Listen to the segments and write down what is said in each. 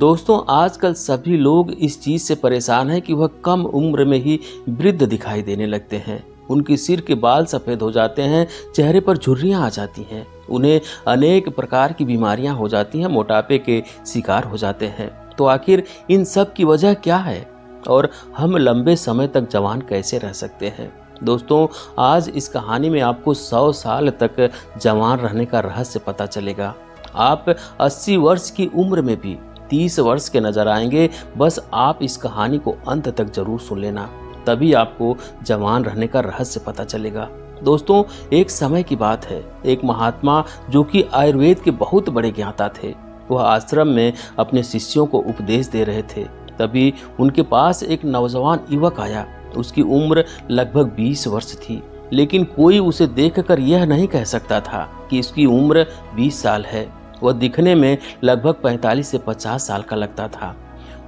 दोस्तों, आजकल सभी लोग इस चीज से परेशान हैं कि वह कम उम्र में ही वृद्ध दिखाई देने लगते हैं। उनके सिर के बाल सफेद हो जाते हैं, चेहरे पर झुर्रियां आ जाती हैं, उन्हें अनेक प्रकार की बीमारियां हो जाती हैं, मोटापे के शिकार हो जाते हैं। तो आखिर इन सब की वजह क्या है और हम लंबे समय तक जवान कैसे रह सकते हैं? दोस्तों, आज इस कहानी में आपको 100 साल तक जवान रहने का रहस्य पता चलेगा। आप 80 वर्ष की उम्र में भी 30 वर्ष के नजर आएंगे। बस आप इस कहानी को अंत तक जरूर सुन लेना, तभी आपको जवान रहने का रहस्य पता चलेगा। दोस्तों, एक समय की बात है, एक महात्मा जो कि आयुर्वेद के बहुत बड़े ज्ञाता थे, वह आश्रम में अपने शिष्यों को उपदेश दे रहे थे। तभी उनके पास एक नौजवान युवक आया। उसकी उम्र लगभग 20 वर्ष थी, लेकिन कोई उसे देखकर यह नहीं कह सकता था कि इसकी उम्र 20 साल है। वह दिखने में लगभग 45 से 50 साल का लगता था।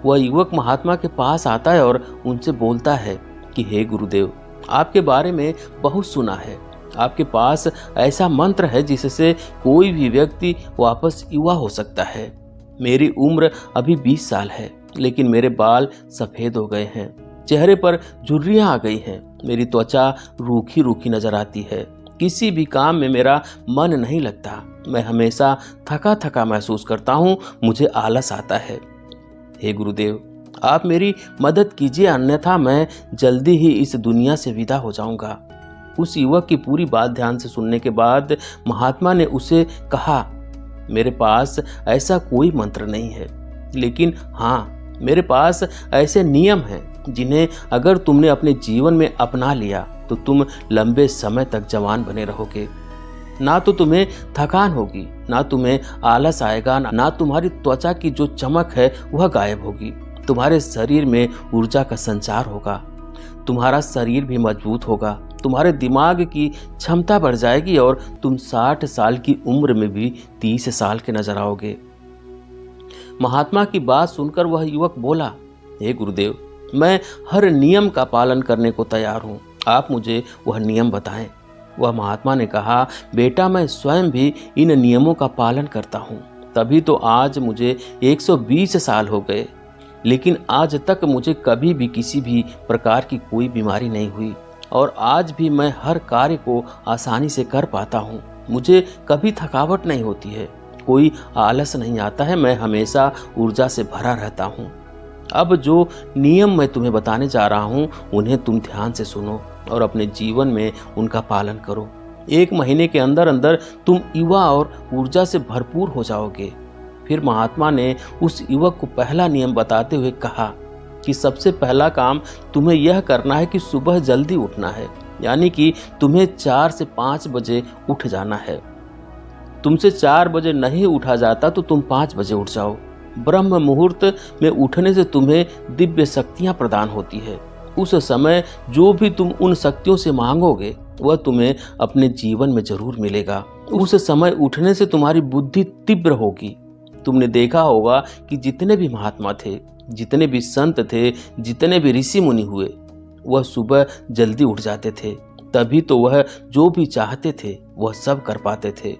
वह युवक महात्मा के पास आता है और उनसे बोलता है कि हे गुरुदेव, आपके बारे में बहुत सुना है। आपके पास ऐसा मंत्र है जिससे कोई भी व्यक्ति वापस युवा हो सकता है। मेरी उम्र अभी 20 साल है, लेकिन मेरे बाल सफेद हो गए हैं, चेहरे पर झुर्रियां आ गई हैं, मेरी त्वचा रूखी रूखी नजर आती है, किसी भी काम में मेरा मन नहीं लगता, मैं हमेशा थका थका महसूस करता हूँ, मुझे आलस आता है। हे गुरुदेव, आप मेरी मदद कीजिए, अन्यथा मैं जल्दी ही इस दुनिया से विदा हो जाऊंगा। उस युवक की पूरी बात ध्यान से सुनने के बाद महात्मा ने उसे कहा, मेरे पास ऐसा कोई मंत्र नहीं है, लेकिन हाँ, मेरे पास ऐसे नियम हैं जिन्हें अगर तुमने अपने जीवन में अपना लिया तो तुम लंबे समय तक जवान बने रहोगे। ना तो तुम्हें थकान होगी, ना तुम्हें आलस आएगा, ना तुम्हारी त्वचा की जो चमक है वह गायब होगी। तुम्हारे शरीर में ऊर्जा का संचार होगा, तुम्हारा शरीर भी मजबूत होगा, तुम्हारे दिमाग की क्षमता बढ़ जाएगी और तुम 60 साल की उम्र में भी 30 साल के नजर आओगे। महात्मा की बात सुनकर वह युवक बोला, हे गुरुदेव, मैं हर नियम का पालन करने को तैयार हूँ, आप मुझे वह नियम बताएं। वह महात्मा ने कहा, बेटा, मैं स्वयं भी इन नियमों का पालन करता हूँ, तभी तो आज मुझे 120 साल हो गए, लेकिन आज तक मुझे कभी भी किसी भी प्रकार की कोई बीमारी नहीं हुई और आज भी मैं हर कार्य को आसानी से कर पाता हूँ। मुझे कभी थकावट नहीं होती है, कोई आलस नहीं आता है, मैं हमेशा ऊर्जा से भरा रहता हूँ। अब जो नियम मैं तुम्हें बताने जा रहा हूँ उन्हें तुम ध्यान से सुनो और अपने जीवन में उनका पालन करो। 1 महीने के अंदर अंदर तुम युवा और ऊर्जा से भरपूर हो जाओगे। फिर महात्मा ने उस युवक को पहला नियम बताते हुए कहा कि सबसे पहला काम तुम्हें यह करना है कि सुबह जल्दी उठना है, यानी कि तुम्हें 4 से 5 बजे उठ जाना है। तुमसे 4 बजे नहीं उठा जाता तो तुम 5 बजे उठ जाओ। ब्रह्म मुहूर्त में उठने से तुम्हें दिव्य शक्तियां प्रदान होती है। उस समय जो भी तुम उन शक्तियों से मांगोगे वह तुम्हें अपने जीवन में जरूर मिलेगा। उस समय उठने से तुम्हारी बुद्धि तीव्र होगी। तुमने देखा होगा कि जितने भी महात्मा थे, जितने भी संत थे, जितने भी ऋषि मुनि हुए, वह सुबह जल्दी उठ जाते थे, तभी तो वह जो भी चाहते थे वह सब कर पाते थे।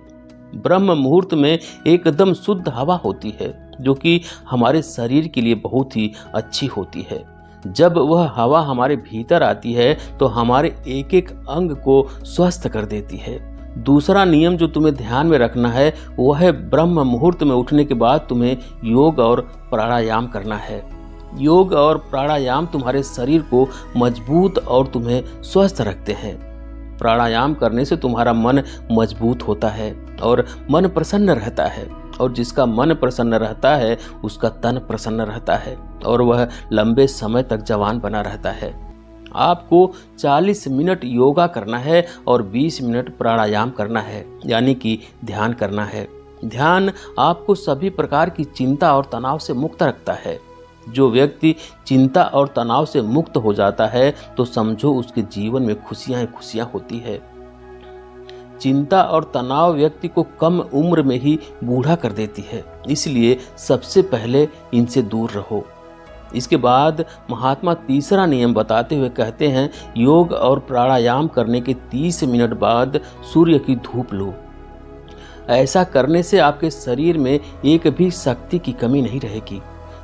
ब्रह्म मुहूर्त में एकदम शुद्ध हवा होती है जो कि हमारे शरीर के लिए बहुत ही अच्छी होती है। जब वह हवा हमारे भीतर आती है तो हमारे एक एक अंग को स्वस्थ कर देती है। दूसरा नियम जो तुम्हें ध्यान में रखना है वह है ब्रह्म मुहूर्त में उठने के बाद तुम्हें योग और प्राणायाम करना है। योग और प्राणायाम तुम्हारे शरीर को मजबूत और तुम्हें स्वस्थ रखते हैं। प्राणायाम करने से तुम्हारा मन मजबूत होता है और मन प्रसन्न रहता है, और जिसका मन प्रसन्न रहता है उसका तन प्रसन्न रहता है और वह लंबे समय तक जवान बना रहता है। आपको 40 मिनट योगा करना है और 20 मिनट प्राणायाम करना है, यानी कि ध्यान करना है। ध्यान आपको सभी प्रकार की चिंता और तनाव से मुक्त रखता है। जो व्यक्ति चिंता और तनाव से मुक्त हो जाता है तो समझो उसके जीवन में खुशियां ही खुशियां होती है। चिंता और तनाव व्यक्ति को कम उम्र में ही बूढ़ा कर देती है, इसलिए सबसे पहले इनसे दूर रहो। इसके बाद महात्मा तीसरा नियम बताते हुए कहते हैं, योग और प्राणायाम करने के 30 मिनट बाद सूर्य की धूप लो। ऐसा करने से आपके शरीर में एक भी शक्ति की कमी नहीं रहेगी।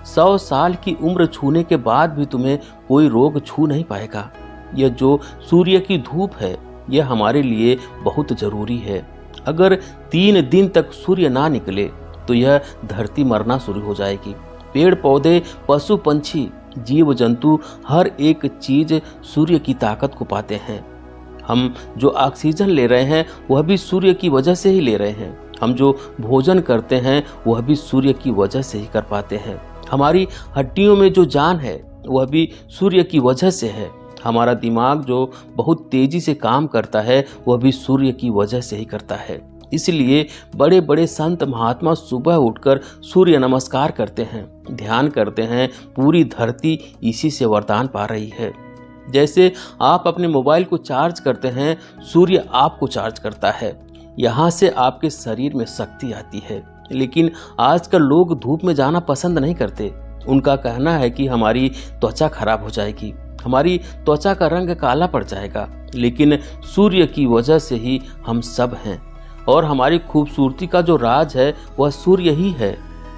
100 साल की उम्र छूने के बाद भी तुम्हें कोई रोग छू नहीं पाएगा। यह जो सूर्य की धूप है, यह हमारे लिए बहुत जरूरी है। अगर 3 दिन तक सूर्य ना निकले तो यह धरती मरना शुरू हो जाएगी। पेड़ पौधे, पशु पंछी, जीव जंतु, हर एक चीज सूर्य की ताकत को पाते हैं। हम जो ऑक्सीजन ले रहे हैं वह भी सूर्य की वजह से ही ले रहे हैं। हम जो भोजन करते हैं वह भी सूर्य की वजह से ही कर पाते हैं। हमारी हड्डियों में जो जान है वह भी सूर्य की वजह से है। हमारा दिमाग जो बहुत तेजी से काम करता है वह भी सूर्य की वजह से ही करता है। इसलिए बड़े बड़े संत महात्मा सुबह उठकर सूर्य नमस्कार करते हैं, ध्यान करते हैं। पूरी धरती इसी से वरदान पा रही है। जैसे आप अपने मोबाइल को चार्ज करते हैं, सूर्य आपको चार्ज करता है। यहाँ से आपके शरीर में शक्ति आती है। लेकिन आजकल लोग धूप में जाना पसंद नहीं करते। उनका कहना है कि हमारी त्वचा खराब हो जाएगी, हमारी त्वचा का रंग काला पड़ जाएगा। लेकिन सूर्य की वजह से ही हम सब हैं और हमारी खूबसूरती का जो राज है वह सूर्य ही है।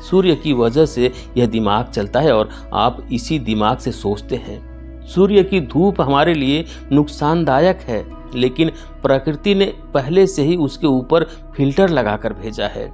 सूर्य की वजह से यह दिमाग चलता है और आप इसी दिमाग से सोचते हैं। सूर्य की धूप हमारे लिए नुकसानदायक है, लेकिन प्रकृति ने पहले से ही उसके ऊपर फिल्टर लगाकर भेजा है।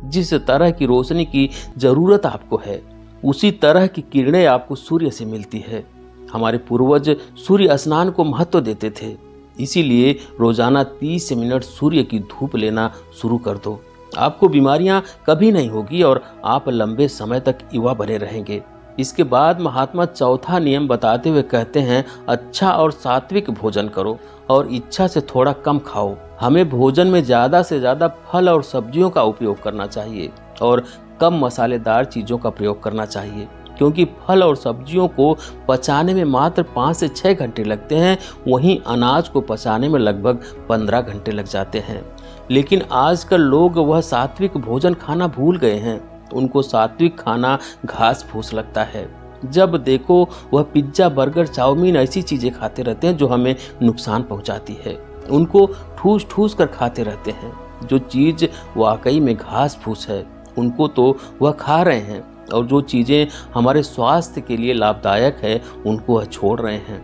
जिस तरह की रोशनी की जरूरत आपको है, उसी तरह की किरणें आपको सूर्य से मिलती है। हमारे पूर्वज सूर्य स्नान को महत्व देते थे, इसीलिए रोजाना 30 मिनट सूर्य की धूप लेना शुरू कर दो। आपको बीमारियां कभी नहीं होगी और आप लंबे समय तक युवा बने रहेंगे। इसके बाद महात्मा चौथा नियम बताते हुए कहते हैं, अच्छा और सात्विक भोजन करो और इच्छा से थोड़ा कम खाओ। हमें भोजन में ज्यादा से ज्यादा फल और सब्जियों का उपयोग करना चाहिए और कम मसालेदार चीजों का प्रयोग करना चाहिए, क्योंकि फल और सब्जियों को पचाने में मात्र 5 से 6 घंटे लगते हैं, वहीं अनाज को पचाने में लगभग 15 घंटे लग जाते हैं। लेकिन आजकल लोग वह सात्विक भोजन खाना भूल गए हैं। उनको सात्विक खाना घास फूस लगता है। जब देखो वह पिज्जा, बर्गर, चाउमीन ऐसी चीजें खाते रहते हैं जो हमें नुकसान पहुंचाती है। उनको ठूस ठूस कर खाते रहते हैं। जो चीज वाकई में घास फूस है उनको तो वह खा रहे हैं, और जो चीजें हमारे स्वास्थ्य के लिए लाभदायक है उनको वह छोड़ रहे हैं।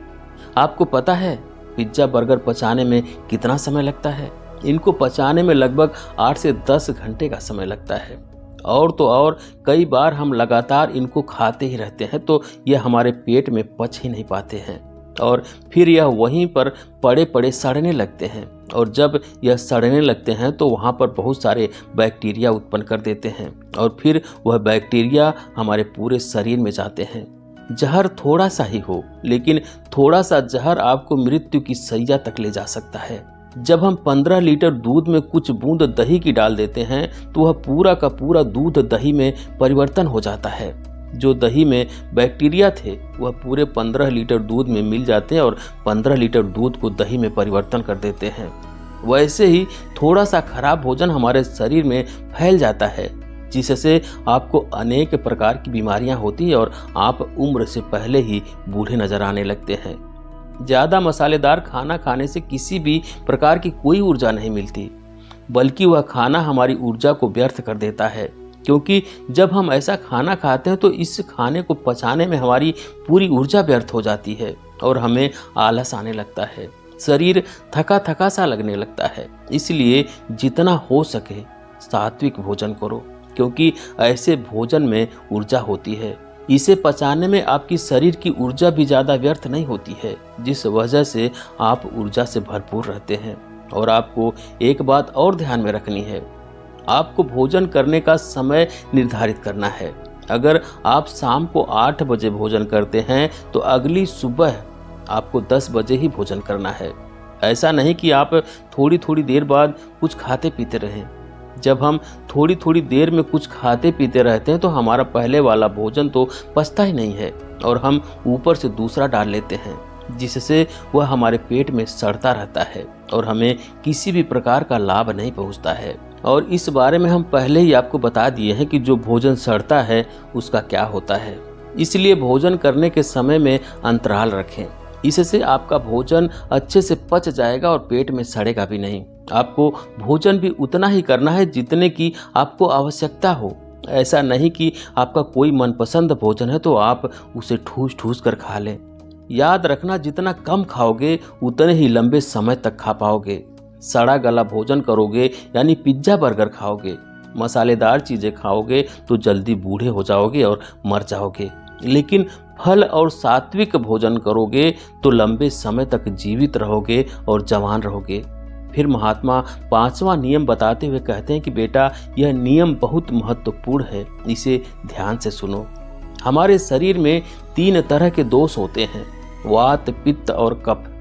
आपको पता है पिज्जा, बर्गर पचाने में कितना समय लगता है? इनको पचाने में लगभग 8 से 10 घंटे का समय लगता है। और तो और कई बार हम लगातार इनको खाते ही रहते हैं तो यह हमारे पेट में पच ही नहीं पाते हैं और फिर यह वहीं पर पड़े पड़े सड़ने लगते हैं। और जब यह सड़ने लगते हैं तो वहाँ पर बहुत सारे बैक्टीरिया उत्पन्न कर देते हैं और फिर वह बैक्टीरिया हमारे पूरे शरीर में जाते हैं। जहर थोड़ा सा ही हो, लेकिन थोड़ा सा जहर आपको मृत्यु की सैया तक ले जा सकता है। जब हम 15 लीटर दूध में कुछ बूंद दही की डाल देते हैं तो वह पूरा का पूरा दूध दही में परिवर्तन हो जाता है। जो दही में बैक्टीरिया थे वह पूरे 15 लीटर दूध में मिल जाते हैं और 15 लीटर दूध को दही में परिवर्तन कर देते हैं। वैसे ही थोड़ा सा खराब भोजन हमारे शरीर में फैल जाता है, जिससे आपको अनेक प्रकार की बीमारियां होती हैं और आप उम्र से पहले ही बूढ़े नजर आने लगते हैं। ज्यादा मसालेदार खाना खाने से किसी भी प्रकार की कोई ऊर्जा नहीं मिलती, बल्कि वह खाना हमारी ऊर्जा को व्यर्थ कर देता है। क्योंकि जब हम ऐसा खाना खाते हैं तो इस खाने को पचाने में हमारी पूरी ऊर्जा व्यर्थ हो जाती है और हमें आलस आने लगता है, शरीर थका थका सा लगने लगता है। इसलिए जितना हो सके सात्विक भोजन करो, क्योंकि ऐसे भोजन में ऊर्जा होती है। इसे पचाने में आपकी शरीर की ऊर्जा भी ज़्यादा व्यर्थ नहीं होती है, जिस वजह से आप ऊर्जा से भरपूर रहते हैं। और आपको एक बात और ध्यान में रखनी है, आपको भोजन करने का समय निर्धारित करना है। अगर आप शाम को 8 बजे भोजन करते हैं तो अगली सुबह आपको 10 बजे ही भोजन करना है। ऐसा नहीं कि आप थोड़ी थोड़ी देर बाद कुछ खाते पीते रहें। जब हम थोड़ी थोड़ी देर में कुछ खाते पीते रहते हैं तो हमारा पहले वाला भोजन तो पचता ही नहीं है और हम ऊपर से दूसरा डाल लेते हैं, जिससे वह हमारे पेट में सड़ता रहता है और हमें किसी भी प्रकार का लाभ नहीं पहुंचता है। और इस बारे में हम पहले ही आपको बता दिए हैं कि जो भोजन सड़ता है उसका क्या होता है। इसलिए भोजन करने के समय में अंतराल रखें, इससे आपका भोजन अच्छे से पच जाएगा और पेट में सड़ेगा भी नहीं। आपको भोजन भी उतना ही करना है जितने की आपको आवश्यकता हो, ऐसा नहीं कि आपका कोई मनपसंद भोजन है तो आप उसे ठूस ठूस कर खा लें। याद रखना, जितना कम खाओगे उतने ही लंबे समय तक खा पाओगे। सड़ा गला भोजन करोगे यानी पिज्जा बर्गर खाओगे, मसालेदार चीज़ें खाओगे तो जल्दी बूढ़े हो जाओगे और मर जाओगे। लेकिन फल और सात्विक भोजन करोगे तो लंबे समय तक जीवित रहोगे और जवान रहोगे। फिर महात्मा 5वां नियम बताते हुए कहते हैं कि बेटा, यह नियम बहुत महत्वपूर्ण है, इसे ध्यान से सुनो। हमारे शरीर में 3 तरह के दोष होते हैं, वात, पित्त और कफ।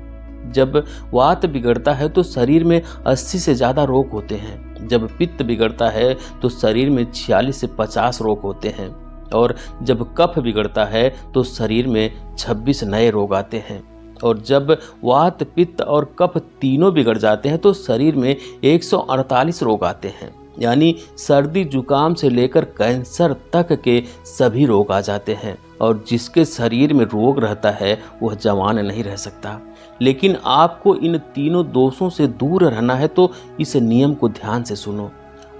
जब वात बिगड़ता है तो शरीर में 80 से ज़्यादा रोग होते हैं। जब पित्त बिगड़ता है तो शरीर में 46 से 50 रोग होते हैं। और जब कफ बिगड़ता है तो शरीर में 26 नए रोग आते हैं। और जब वात, पित्त और कफ तीनों बिगड़ जाते हैं तो शरीर में 148 रोग आते हैं। यानी सर्दी जुकाम से लेकर कैंसर तक के सभी रोग आ जाते हैं। और जिसके शरीर में रोग रहता है वह जवान नहीं रह सकता। लेकिन आपको इन तीनों दोषों से दूर रहना है तो इस नियम को ध्यान से सुनो।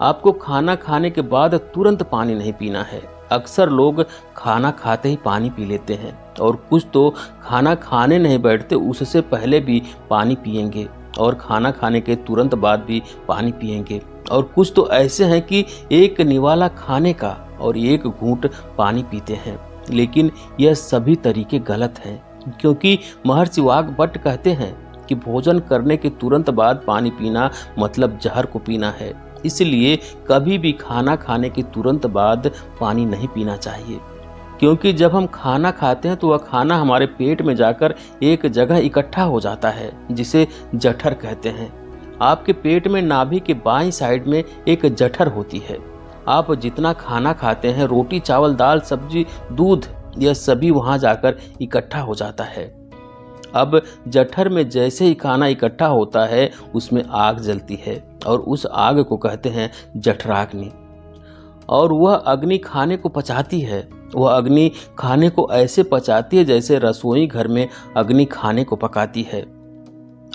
आपको खाना खाने के बाद तुरंत पानी नहीं पीना है। अक्सर लोग खाना खाते ही पानी पी लेते हैं और कुछ तो खाना खाने नहीं बैठते उससे पहले भी पानी पिएंगे और खाना खाने के तुरंत बाद भी पानी पिएंगे। और कुछ तो ऐसे हैं कि एक निवाला खाने का और एक घूंट पानी पीते हैं। लेकिन यह सभी तरीके गलत हैं, क्योंकि महर्षि वाग्भट कहते हैं कि भोजन करने के तुरंत बाद पानी पीना मतलब जहर को पीना है। इसलिए कभी भी खाना खाने के तुरंत बाद पानी नहीं पीना चाहिए, क्योंकि जब हम खाना खाते हैं तो वह खाना हमारे पेट में जाकर एक जगह इकट्ठा हो जाता है, जिसे जठर कहते हैं। आपके पेट में नाभि के बाईं साइड में एक जठर होती है। आप जितना खाना खाते हैं, रोटी, चावल, दाल, सब्जी, दूध, यह सभी वहां जाकर इकट्ठा हो जाता है। अब जठर में जैसे ही खाना इकट्ठा होता है उसमें आग जलती है और उस आग को कहते हैं जठराग्नि। और वह अग्नि खाने को पचाती है। वह अग्नि खाने को ऐसे पचाती है जैसे रसोई घर में अग्नि खाने को पकाती है।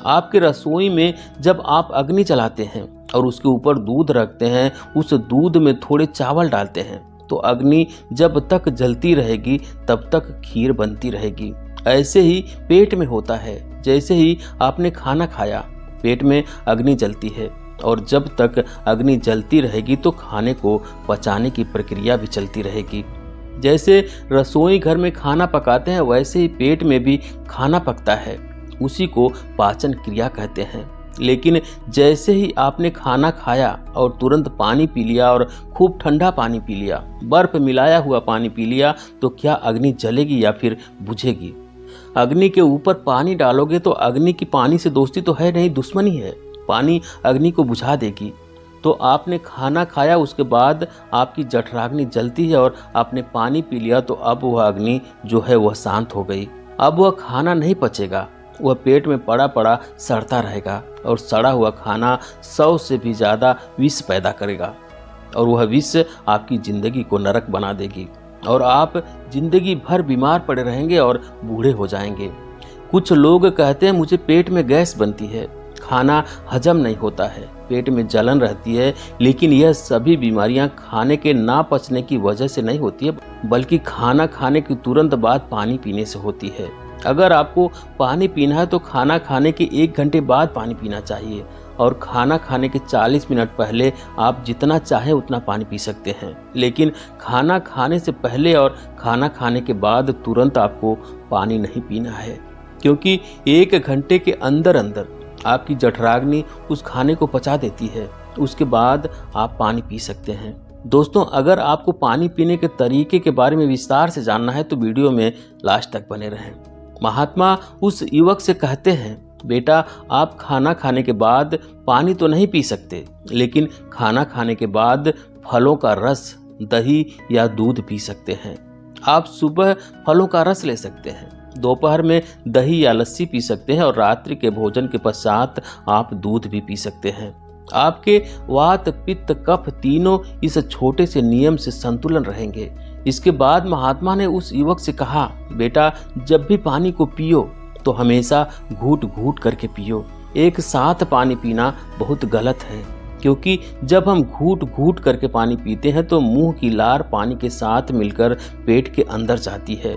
आपके रसोई में जब आप अग्नि जलाते हैं और उसके ऊपर दूध रखते हैं, उस दूध में थोड़े चावल डालते हैं, तो अग्नि जब तक जलती रहेगी तब तक खीर बनती रहेगी। ऐसे ही पेट में होता है। जैसे ही आपने खाना खाया, पेट में अग्नि जलती है और जब तक अग्नि जलती रहेगी तो खाने को पचाने की प्रक्रिया भी चलती रहेगी। जैसे रसोई घर में खाना पकाते हैं, वैसे ही पेट में भी खाना पकता है। उसी को पाचन क्रिया कहते हैं। लेकिन जैसे ही आपने खाना खाया और तुरंत पानी पी लिया और खूब ठंडा पानी पी लिया, बर्फ मिलाया हुआ पानी पी लिया, तो क्या अग्नि जलेगी या फिर बुझेगी? अग्नि के ऊपर पानी डालोगे तो अग्नि की पानी से दोस्ती तो है नहीं, दुश्मनी है। पानी अग्नि को बुझा देगी। तो आपने खाना खाया, उसके बाद आपकी जठराग्नि जलती है और आपने पानी पी लिया, तो अब वह अग्नि जो है वह शांत हो गई। अब वह खाना नहीं पचेगा, वह पेट में पड़ा पड़ा सड़ता रहेगा और सड़ा हुआ खाना 100 से भी ज़्यादा विष पैदा करेगा और वह विष आपकी ज़िंदगी को नरक बना देगी और आप जिंदगी भर बीमार पड़े रहेंगे और बूढ़े हो जाएंगे। कुछ लोग कहते हैं मुझे पेट में गैस बनती है, खाना हजम नहीं होता है, पेट में जलन रहती है, लेकिन यह सभी बीमारियां खाने के ना पचने की वजह से नहीं होती है, बल्कि खाना खाने के तुरंत बाद पानी पीने से होती है। अगर आपको पानी पीना है तो खाना खाने के 1 घंटे बाद पानी पीना चाहिए और खाना खाने के 40 मिनट पहले आप जितना चाहें उतना पानी पी सकते हैं। लेकिन खाना खाने से पहले और खाना खाने के बाद तुरंत आपको पानी नहीं पीना है, क्योंकि 1 घंटे के अंदर अंदर आपकी जठराग्नि उस खाने को पचा देती है। उसके बाद आप पानी पी सकते हैं। दोस्तों, अगर आपको पानी पीने के तरीके के बारे में विस्तार से जानना है तो वीडियो में लास्ट तक बने रहें। महात्मा उस युवक से कहते हैं, बेटा, आप खाना खाने के बाद पानी तो नहीं पी सकते, लेकिन खाना खाने के बाद फलों का रस, दही या दूध पी सकते हैं। आप सुबह फलों का रस ले सकते हैं, दोपहर में दही या लस्सी पी सकते हैं और रात्रि के भोजन के पश्चात आप दूध भी पी सकते हैं। आपके वात, पित्त, कफ तीनों इस छोटे से नियम से संतुलन रहेंगे। इसके बाद महात्मा ने उस युवक से कहा, बेटा, जब भी पानी को पियो तो हमेशा घूट घूट करके पियो। एक साथ पानी पीना बहुत गलत है। क्योंकि जब हम घूट घूट करके पानी पीते हैं तो मुंह की लार पानी के साथ मिलकर पेट के अंदर जाती है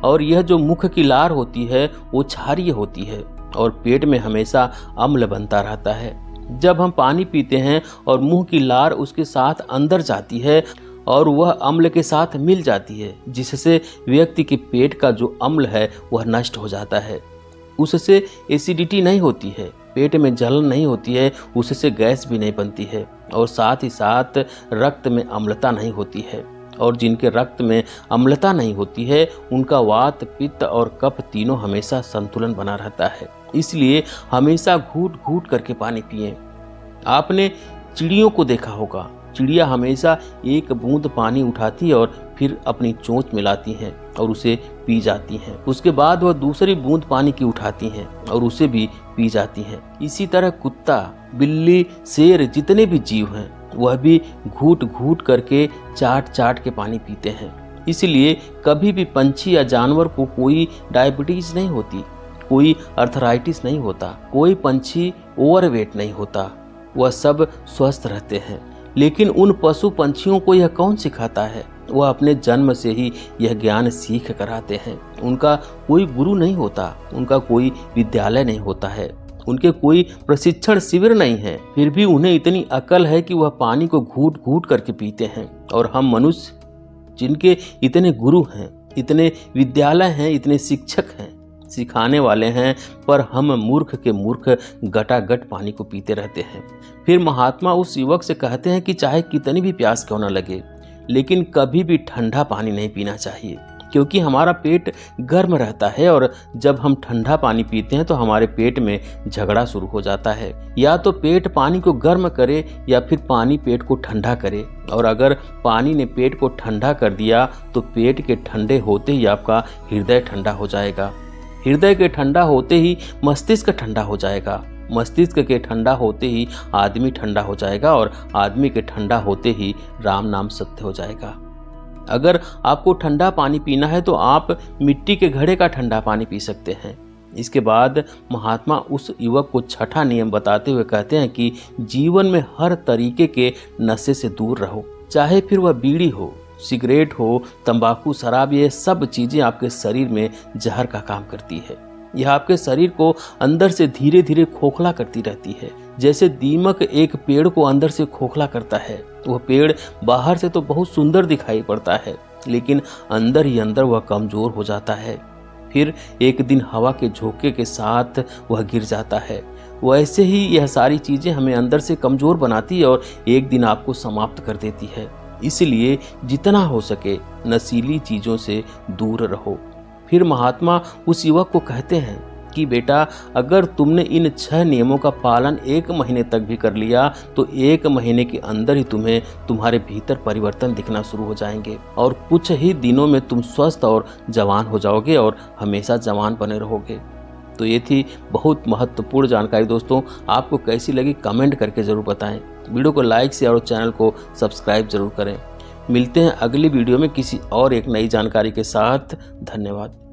और यह जो मुख की लार होती है वो क्षारीय होती है और पेट में हमेशा अम्ल बनता रहता है। जब हम पानी पीते हैं और मुंह की लार उसके साथ अंदर जाती है और वह अम्ल के साथ मिल जाती है, जिससे व्यक्ति के पेट का जो अम्ल है वह नष्ट हो जाता है। उससे एसिडिटी नहीं होती है, पेट में जलन नहीं होती है, उससे गैस भी नहीं बनती है और साथ ही साथ रक्त में अम्लता नहीं होती है। और जिनके रक्त में अम्लता नहीं होती है उनका वात, पित्त और कफ तीनों हमेशा संतुलन बना रहता है। इसलिए हमेशा घूट घूट करके पानी पिएं। आपने चिड़ियों को देखा होगा, चिड़िया हमेशा एक बूंद पानी उठाती और फिर अपनी चोंच मिलाती हैं और उसे पी जाती हैं। उसके बाद वह दूसरी बूंद पानी की उठाती हैं और उसे भी पी जाती हैं। इसी तरह कुत्ता, बिल्ली, शेर, जितने भी जीव हैं वह भी घूट घूट करके चाट चाट के पानी पीते हैं। इसलिए कभी भी पंछी या जानवर को कोई डायबिटीज नहीं होती, कोई अर्थराइटिस नहीं होता, कोई पंछी ओवरवेट नहीं होता, वह सब स्वस्थ रहते हैं। लेकिन उन पशु पंछियों को यह कौन सिखाता है? वह अपने जन्म से ही यह ज्ञान सीख कर आते हैं। उनका कोई गुरु नहीं होता, उनका कोई विद्यालय नहीं होता है, उनके कोई प्रशिक्षण शिविर नहीं है, फिर भी उन्हें इतनी अकल है कि वह पानी को घूट घूट करके पीते हैं। और हम मनुष्य, जिनके इतने गुरु हैं, इतने विद्यालय हैं, इतने शिक्षक हैं, सिखाने वाले हैं, पर हम मूर्ख के मूर्ख गटागट पानी को पीते रहते हैं। फिर महात्मा उस युवक से कहते हैं कि चाहे कितनी भी प्यास क्यों न लगे, लेकिन कभी भी ठंडा पानी नहीं पीना चाहिए, क्योंकि हमारा पेट गर्म रहता है और जब हम ठंडा पानी पीते हैं तो हमारे पेट में झगड़ा शुरू हो जाता है। या तो पेट पानी को गर्म करे या फिर पानी पेट को ठंडा करे। और अगर पानी ने पेट को ठंडा कर दिया तो पेट के ठंडे होते ही आपका हृदय ठंडा हो जाएगा, हृदय के ठंडा होते ही मस्तिष्क ठंडा हो जाएगा, मस्तिष्क के ठंडा होते ही आदमी ठंडा हो जाएगा और आदमी के ठंडा होते ही राम नाम सत्य हो जाएगा। अगर आपको ठंडा पानी पीना है तो आप मिट्टी के घड़े का ठंडा पानी पी सकते हैं। इसके बाद महात्मा उस युवक को छठा नियम बताते हुए कहते हैं कि जीवन में हर तरीके के नशे से दूर रहो, चाहे फिर वह बीड़ी हो, सिगरेट हो, तंबाकू, शराब, ये सब चीजें आपके शरीर में जहर का काम करती है। यह आपके शरीर को अंदर से धीरे धीरे खोखला करती रहती है। जैसे दीमक एक पेड़ को अंदर से खोखला करता है, वह पेड़ बाहर से तो बहुत सुंदर दिखाई पड़ता है, लेकिन अंदर ही अंदर वह कमजोर हो जाता है। फिर एक दिन हवा के झोंके के साथ वह गिर जाता है। वैसे ही यह सारी चीजें हमें अंदर से कमजोर बनाती और एक दिन आपको समाप्त कर देती है। इसलिए जितना हो सके नशीली चीजों से दूर रहो। फिर महात्मा उस युवक को कहते हैं कि बेटा, अगर तुमने इन 6 नियमों का पालन 1 महीने तक भी कर लिया तो 1 महीने के अंदर ही तुम्हें तुम्हारे भीतर परिवर्तन दिखना शुरू हो जाएंगे और कुछ ही दिनों में तुम स्वस्थ और जवान हो जाओगे और हमेशा जवान बने रहोगे। तो ये थी बहुत महत्वपूर्ण जानकारी। दोस्तों, आपको कैसी लगी कमेंट करके जरूर बताएं। वीडियो को लाइक, शेयर और चैनल को सब्सक्राइब जरूर करें। मिलते हैं अगली वीडियो में किसी और एक नई जानकारी के साथ। धन्यवाद।